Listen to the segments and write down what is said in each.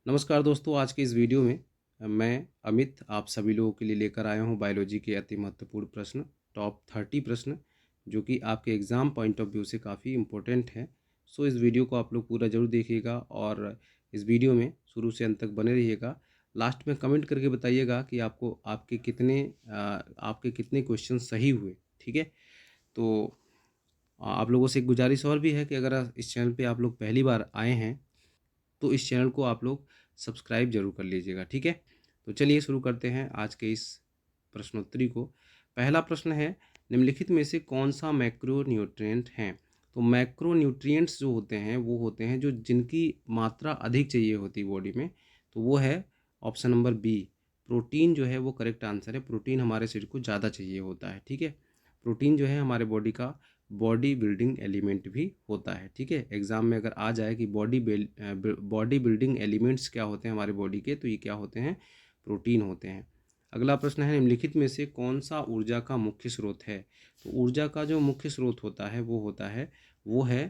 नमस्कार दोस्तों, आज के इस वीडियो में मैं अमित आप सभी लोगों के लिए लेकर आया हूं बायोलॉजी के अति महत्वपूर्ण प्रश्न, टॉप 30 प्रश्न जो कि आपके एग्ज़ाम पॉइंट ऑफ व्यू से काफ़ी इम्पोर्टेंट हैं। सो इस वीडियो को आप लोग पूरा ज़रूर देखिएगा और इस वीडियो में शुरू से अंत तक बने रहिएगा। लास्ट में कमेंट करके बताइएगा कि आपको आपके कितने क्वेश्चन सही हुए। ठीक है, तो आप लोगों से एक गुजारिश और भी है कि अगर इस चैनल पे आप लोग पहली बार आए हैं तो इस चैनल को आप लोग सब्सक्राइब जरूर कर लीजिएगा। ठीक है, तो चलिए शुरू करते हैं आज के इस प्रश्नोत्तरी को। पहला प्रश्न है, निम्नलिखित में से कौन सा मैक्रो न्यूट्रिएंट है? तो मैक्रो न्यूट्रिएंट्स जो होते हैं वो होते हैं जो जिनकी मात्रा अधिक चाहिए होती है बॉडी में, तो वो है ऑप्शन नंबर बी, प्रोटीन जो है वो करेक्ट आंसर है। प्रोटीन हमारे शरीर को ज़्यादा चाहिए होता है। ठीक है, प्रोटीन जो है हमारे बॉडी का बॉडी बिल्डिंग एलिमेंट भी होता है। ठीक है, एग्जाम में अगर आ जाए कि बॉडी बिल्डिंग एलिमेंट्स क्या होते हैं हमारे बॉडी के, तो ये क्या होते हैं? प्रोटीन होते हैं। अगला प्रश्न है, निम्नलिखित में से कौन सा ऊर्जा का मुख्य स्रोत है? तो ऊर्जा का जो मुख्य स्रोत होता है वो है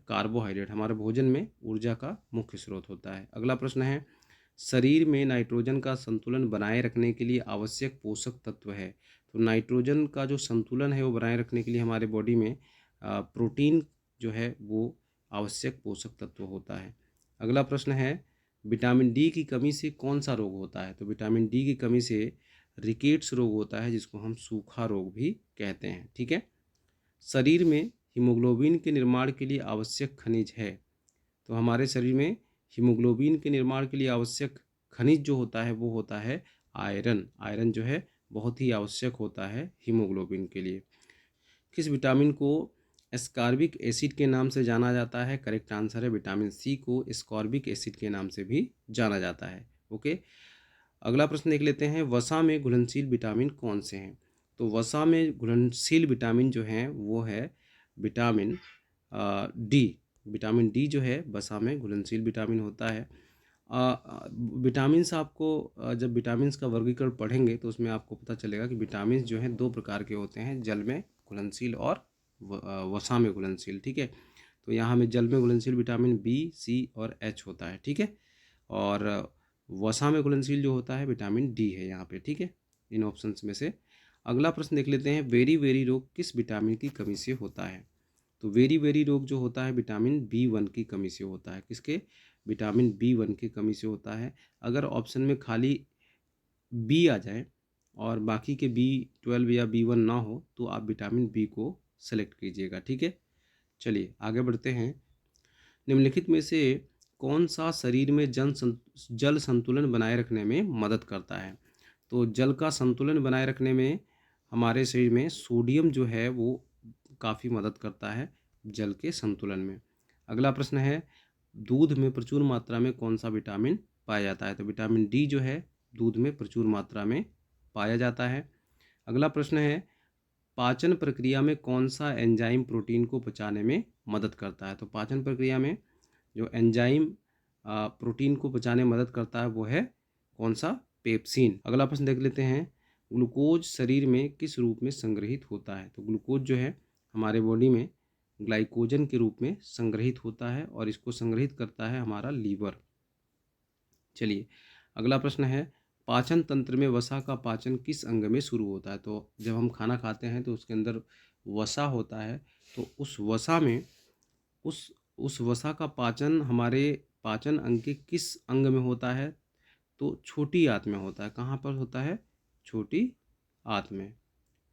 कार्बोहाइड्रेट। हमारे भोजन में ऊर्जा का मुख्य स्रोत होता है। अगला प्रश्न है, शरीर में नाइट्रोजन का संतुलन बनाए रखने के लिए आवश्यक पोषक तत्व है? तो नाइट्रोजन का जो संतुलन है वो बनाए रखने के लिए हमारे बॉडी में प्रोटीन जो है वो आवश्यक पोषक तत्व होता है। अगला प्रश्न है, विटामिन डी की कमी से कौन सा रोग होता है? तो विटामिन डी की कमी से रिकेट्स रोग होता है, जिसको हम सूखा रोग भी कहते हैं। ठीक है, शरीर में हीमोग्लोबिन के निर्माण के लिए आवश्यक खनिज है? तो हमारे शरीर में हीमोग्लोबिन के निर्माण के लिए आवश्यक खनिज जो होता है वो होता है आयरन। आयरन जो है बहुत ही आवश्यक होता है हीमोग्लोबिन के लिए। किस विटामिन को एस्कॉर्बिक एसिड के नाम से जाना जाता है? करेक्ट आंसर है विटामिन सी को एस्कॉर्बिक एसिड के नाम से भी जाना जाता है। ओके, अगला प्रश्न देख लेते हैं, वसा में घुलनशील विटामिन कौन से हैं? तो वसा में घुलनशील विटामिन जो हैं वो है विटामिन डी। विटामिन डी जो है वसा में घुलनशील विटामिन होता है। विटामिन्स आपको जब विटामिन्स का वर्गीकरण पढ़ेंगे तो उसमें आपको पता चलेगा कि विटामिन्स जो हैं दो प्रकार के होते हैं, जल में घुलनशील और वसा में घुलनशील। ठीक है, तो यहाँ हमें जल में घुलनशील विटामिन बी, सी और एच होता है। ठीक है, और वसा में घुलनशील जो होता है विटामिन डी है यहाँ पे। ठीक है, इन ऑप्शंस में से अगला प्रश्न देख लेते हैं, वेरी वेरी रोग किस विटामिन की कमी से होता है? तो वेरी वेरी रोग जो होता है विटामिन बी 1 की कमी से होता है। किसके? विटामिन बी 1 की कमी से होता है। अगर ऑप्शन में खाली बी आ जाए और बाकी के बी 12 या बी 1 ना हो तो आप विटामिन बी को सेलेक्ट कीजिएगा। ठीक है, चलिए आगे बढ़ते हैं। निम्नलिखित में से कौन सा शरीर में जल संतुलन बनाए रखने में मदद करता है? तो जल का संतुलन बनाए रखने में हमारे शरीर में सोडियम जो है वो काफ़ी मदद करता है जल के संतुलन में। अगला प्रश्न है, दूध में प्रचुर मात्रा में कौन सा विटामिन पाया जाता है? तो विटामिन डी जो है दूध में प्रचुर मात्रा में पाया जाता है। अगला प्रश्न है, पाचन प्रक्रिया में कौन सा एंजाइम प्रोटीन को पचाने में मदद करता है? तो पाचन प्रक्रिया में जो एंजाइम प्रोटीन को पचाने में मदद करता है वो है कौन सा? पेप्सिन। अगला प्रश्न देख लेते हैं, ग्लूकोज शरीर में किस रूप में संग्रहित होता है? तो ग्लूकोज जो है हमारे बॉडी में ग्लाइकोजन के रूप में संग्रहित होता है और इसको संग्रहित करता है हमारा लीवर। चलिए अगला प्रश्न है, पाचन तंत्र में वसा का पाचन किस अंग में शुरू होता है? तो जब हम खाना खाते हैं तो उसके अंदर वसा होता है, तो उस वसा का पाचन हमारे पाचन अंग के किस अंग में होता है? तो छोटी आंत में होता है। कहाँ पर होता है? छोटी आंत में।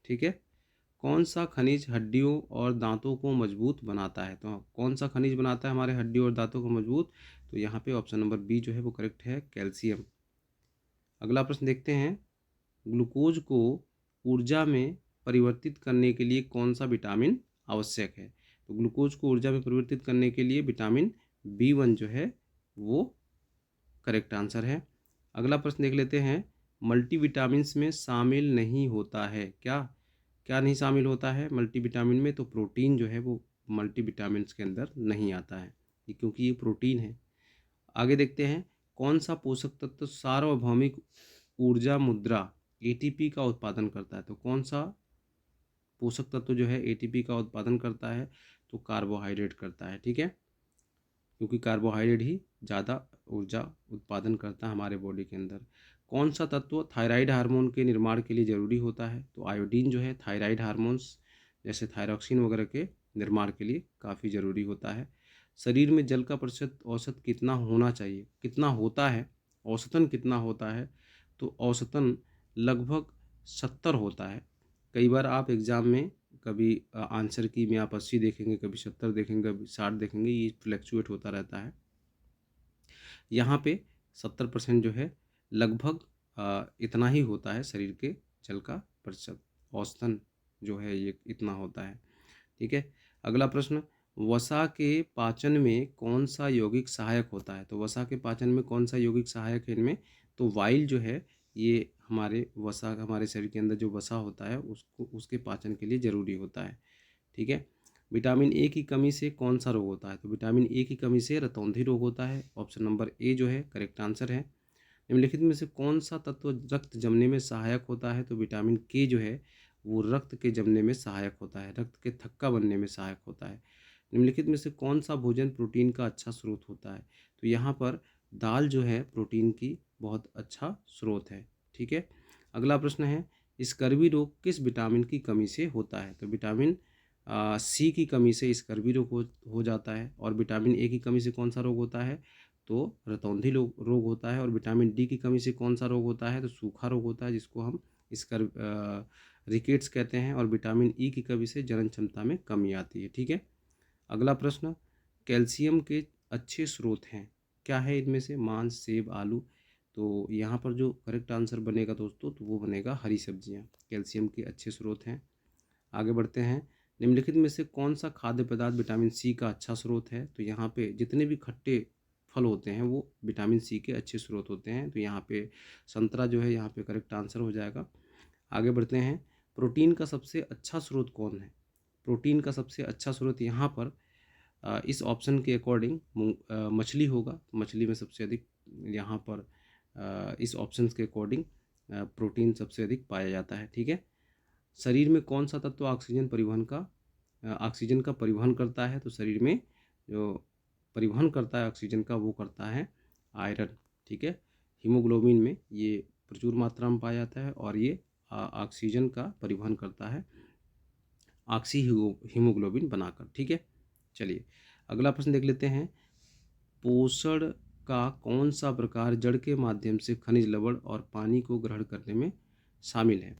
ठीक है, कौन सा खनिज हड्डियों और दांतों को मजबूत बनाता है? तो कौन सा खनिज बनाता है हमारे हड्डियों और दांतों को मजबूत? तो यहाँ पे ऑप्शन नंबर बी जो है वो करेक्ट है, कैल्शियम। अगला प्रश्न देखते हैं, ग्लूकोज को ऊर्जा में परिवर्तित करने के लिए कौन सा विटामिन आवश्यक है? तो ग्लूकोज को ऊर्जा में परिवर्तित करने के लिए विटामिन बी 1 जो है वो करेक्ट आंसर है। अगला प्रश्न देख लेते हैं, मल्टीविटामिन्स में शामिल नहीं होता है क्या? क्या नहीं शामिल होता है मल्टीविटामिन में? तो प्रोटीन जो है वो मल्टीविटामिन्स के अंदर नहीं आता है, क्योंकि ये प्रोटीन है। आगे देखते हैं, कौन सा पोषक तत्व सार्वभौमिक ऊर्जा मुद्रा एटीपी का उत्पादन करता है? तो कौन सा पोषक तत्व जो है एटीपी का उत्पादन करता है? तो कार्बोहाइड्रेट करता है। ठीक है, क्योंकि कार्बोहाइड्रेट ही ज़्यादा ऊर्जा उत्पादन करता है हमारे बॉडी के अंदर। कौन सा तत्व थायराइड हार्मोन के निर्माण के लिए ज़रूरी होता है? तो आयोडीन जो है थायराइड हार्मोन्स जैसे थायरॉक्सिन वगैरह के निर्माण के लिए काफ़ी ज़रूरी होता है। शरीर में जल का प्रतिशत औसत कितना होना चाहिए, कितना होता है, औसतन कितना होता है? तो औसतन लगभग 70 होता है। कई बार आप एग्ज़ाम में कभी आंसर की में आप 80 देखेंगे, कभी 70 देखेंगे, कभी 60 देखेंगे, ये फ्लक्चुएट होता रहता है। यहाँ पे 70% जो है लगभग इतना ही होता है शरीर के जल का प्रतिशत, औसतन जो है ये इतना होता है। ठीक है। अगला प्रश्न, वसा के पाचन में कौन सा यौगिक सहायक होता है? तो वसा के पाचन में कौन सा यौगिक सहायक है इनमें? तो वाइल जो है ये हमारे वसा, हमारे शरीर के अंदर जो वसा होता है उसको, उसके पाचन के लिए ज़रूरी होता है। ठीक है। विटामिन ए की कमी से कौन सा रोग होता है? तो विटामिन ए की कमी से रतौंधी रोग होता है। ऑप्शन नंबर ए जो है करेक्ट आंसर है। निम्नलिखित में से कौन सा तत्व रक्त जमने में सहायक होता है? तो विटामिन के जो है वो रक्त के जमने में सहायक होता है, रक्त के थक्का बनने में सहायक होता है। निम्नलिखित में से कौन सा भोजन प्रोटीन का अच्छा स्रोत होता है? तो यहाँ पर दाल जो है प्रोटीन की बहुत अच्छा स्रोत है। ठीक है। अगला प्रश्न है, स्कर्वी रोग किस विटामिन की कमी से होता है? तो विटामिन सी की कमी से स्कर्वी रोग हो जाता है। और विटामिन ए की कमी से कौन सा रोग होता है? तो रतौंधी रोग होता है। और विटामिन डी की कमी से कौन सा रोग होता है? तो सूखा रोग होता है, जिसको हम रिकेट्स कहते हैं। और विटामिन ई की कमी से जनन क्षमता में कमी आती है। ठीक है। अगला प्रश्न, कैल्शियम के अच्छे स्रोत हैं, क्या है इनमें से? मांस, सेब, आलू। तो यहाँ पर जो करेक्ट आंसर बनेगा दोस्तों, तो वो बनेगा हरी सब्जियाँ, कैल्शियम के अच्छे स्रोत हैं। आगे बढ़ते हैं, निम्नलिखित में से कौन सा खाद्य पदार्थ विटामिन सी का अच्छा स्रोत है? तो यहाँ पे जितने भी खट्टे फल होते हैं वो विटामिन सी के अच्छे स्रोत होते हैं। तो यहाँ पे संतरा जो है यहाँ पे करेक्ट आंसर हो जाएगा। आगे बढ़ते हैं, प्रोटीन का सबसे अच्छा स्रोत कौन है? प्रोटीन का सबसे अच्छा स्रोत यहाँ पर इस ऑप्शन के अकॉर्डिंग मछली होगा। मछली में सबसे अधिक यहाँ पर इस ऑप्शन के अकॉर्डिंग प्रोटीन सबसे अधिक पाया जाता है। ठीक है। शरीर में कौन सा तत्व ऑक्सीजन का परिवहन करता है? तो शरीर में जो परिवहन करता है ऑक्सीजन का वो करता है आयरन। ठीक है। हीमोग्लोबिन में ये प्रचुर मात्रा में पाया जाता है और ये ऑक्सीजन का परिवहन करता है ऑक्सी हीमोग्लोबिन बनाकर। ठीक है। चलिए अगला प्रश्न देख लेते हैं, पोषण का कौन सा प्रकार जड़ के माध्यम से खनिज लवण और पानी को ग्रहण करने में शामिल है?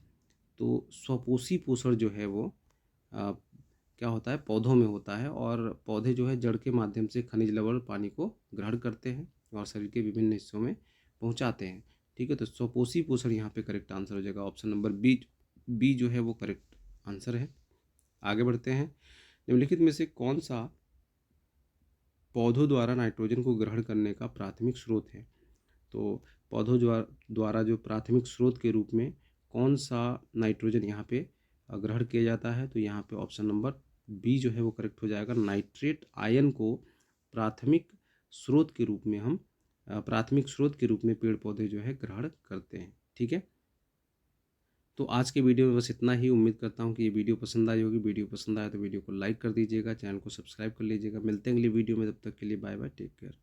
तो स्वपोषी पोषण जो है वो क्या होता है, पौधों में होता है। और पौधे जो है जड़ के माध्यम से खनिज लवण पानी को ग्रहण करते हैं और शरीर के विभिन्न हिस्सों में पहुंचाते हैं। ठीक है। तो स्वपोषी पोषण यहाँ पे करेक्ट आंसर हो जाएगा। ऑप्शन नंबर बी जो है वो करेक्ट आंसर है। आगे बढ़ते हैं, निम्नलिखित में से कौन सा पौधों द्वारा नाइट्रोजन को ग्रहण करने का प्राथमिक स्रोत है? तो पौधों द्वारा जो प्राथमिक स्रोत के रूप में कौन सा नाइट्रोजन यहाँ पे ग्रहण किया जाता है? तो यहाँ पे ऑप्शन नंबर बी जो है वो करेक्ट हो जाएगा। नाइट्रेट आयन को प्राथमिक स्रोत के रूप में हम प्राथमिक स्रोत के रूप में पेड़ पौधे जो है ग्रहण करते हैं। ठीक है। तो आज के वीडियो में बस इतना ही। उम्मीद करता हूँ कि ये वीडियो पसंद आई होगी। वीडियो पसंद आया तो वीडियो को लाइक कर दीजिएगा, चैनल को सब्सक्राइब कर लीजिएगा। मिलते हैं अगली वीडियो में, तब तक के लिए बाय बाय, टेक केयर।